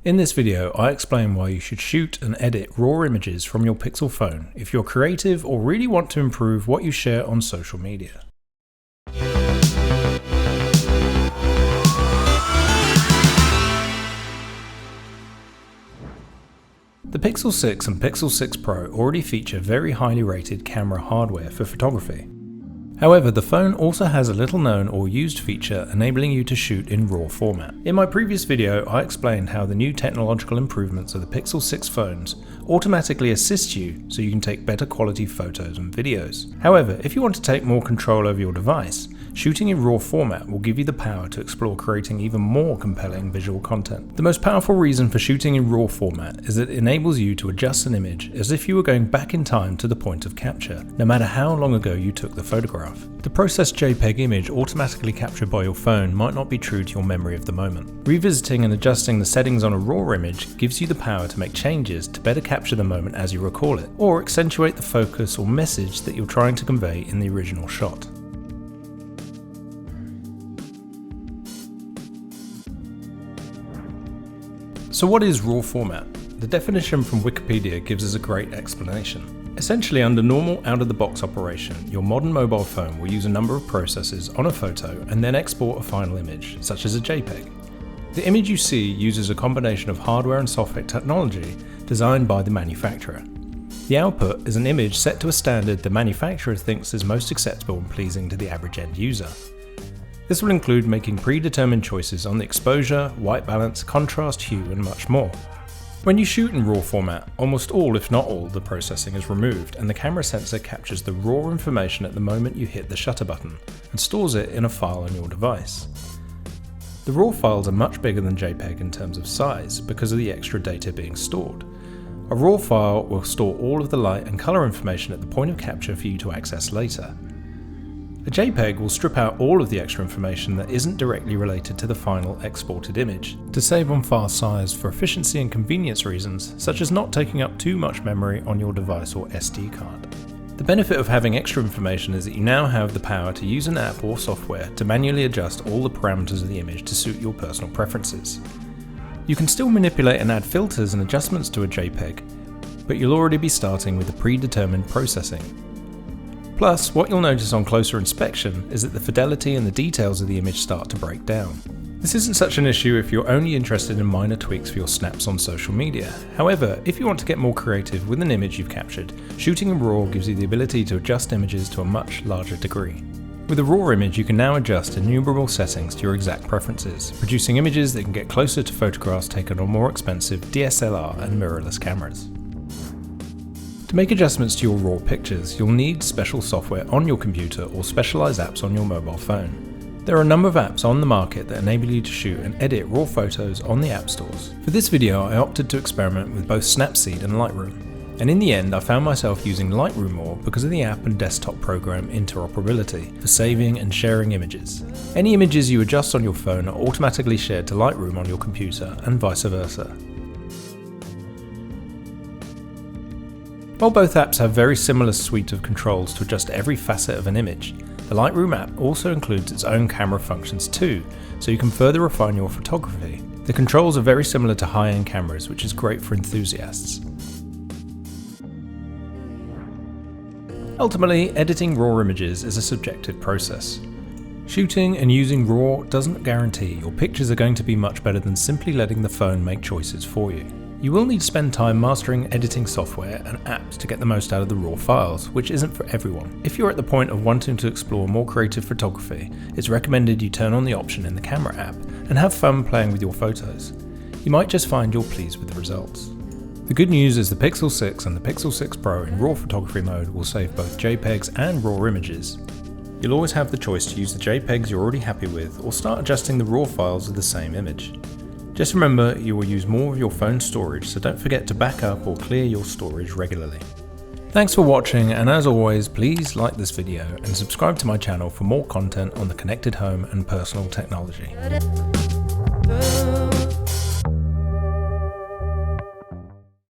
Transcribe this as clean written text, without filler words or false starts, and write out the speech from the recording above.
In this video, I explain why you should shoot and edit raw images from your Pixel phone if you're creative or really want to improve what you share on social media. The Pixel 6 and Pixel 6 Pro already feature very highly rated camera hardware for photography. However, the phone also has a little known or used feature enabling you to shoot in RAW format. In my previous video, I explained how the new technological improvements of the Pixel 6 phones automatically assist you so you can take better quality photos and videos. However, if you want to take more control over your device, shooting in RAW format will give you the power to explore creating even more compelling visual content. The most powerful reason for shooting in RAW format is that it enables you to adjust an image as if you were going back in time to the point of capture, no matter how long ago you took the photograph. The processed JPEG image automatically captured by your phone might not be true to your memory of the moment. Revisiting and adjusting the settings on a RAW image gives you the power to make changes to better capture the moment as you recall it, or accentuate the focus or message that you're trying to convey in the original shot. So what is RAW format? The definition from Wikipedia gives us a great explanation. Essentially, under normal out-of-the-box operation, your modern mobile phone will use a number of processes on a photo and then export a final image, such as a JPEG. The image you see uses a combination of hardware and software technology designed by the manufacturer. The output is an image set to a standard the manufacturer thinks is most acceptable and pleasing to the average end user. This will include making predetermined choices on the exposure, white balance, contrast, hue, and much more. When you shoot in RAW format, almost all, if not all, the processing is removed and the camera sensor captures the raw information at the moment you hit the shutter button and stores it in a file on your device. The RAW files are much bigger than JPEG in terms of size because of the extra data being stored. A RAW file will store all of the light and color information at the point of capture for you to access later. A JPEG will strip out all of the extra information that isn't directly related to the final exported image, to save on file size for efficiency and convenience reasons, such as not taking up too much memory on your device or SD card. The benefit of having extra information is that you now have the power to use an app or software to manually adjust all the parameters of the image to suit your personal preferences. You can still manipulate and add filters and adjustments to a JPEG, but you'll already be starting with the predetermined processing. Plus, what you'll notice on closer inspection is that the fidelity and the details of the image start to break down. This isn't such an issue if you're only interested in minor tweaks for your snaps on social media. However, if you want to get more creative with an image you've captured, shooting in RAW gives you the ability to adjust images to a much larger degree. With a RAW image, you can now adjust innumerable settings to your exact preferences, producing images that can get closer to photographs taken on more expensive DSLR and mirrorless cameras. To make adjustments to your RAW pictures, you'll need special software on your computer or specialized apps on your mobile phone. There are a number of apps on the market that enable you to shoot and edit RAW photos on the app stores. For this video, I opted to experiment with both Snapseed and Lightroom. And in the end, I found myself using Lightroom more because of the app and desktop program interoperability for saving and sharing images. Any images you adjust on your phone are automatically shared to Lightroom on your computer and vice versa. While both apps have very similar suite of controls to adjust every facet of an image, the Lightroom app also includes its own camera functions too, so you can further refine your photography. The controls are very similar to high-end cameras, which is great for enthusiasts. Ultimately, editing RAW images is a subjective process. Shooting and using RAW doesn't guarantee your pictures are going to be much better than simply letting the phone make choices for you. You will need to spend time mastering editing software and apps to get the most out of the RAW files, which isn't for everyone. If you're at the point of wanting to explore more creative photography, it's recommended you turn on the option in the camera app and have fun playing with your photos. You might just find you're pleased with the results. The good news is the Pixel 6 and the Pixel 6 Pro in RAW photography mode will save both JPEGs and RAW images. You'll always have the choice to use the JPEGs you're already happy with or start adjusting the RAW files of the same image. Just remember, you will use more of your phone's storage, so don't forget to back up or clear your storage regularly. Thanks for watching, and as always, please like this video and subscribe to my channel for more content on the connected home and personal technology.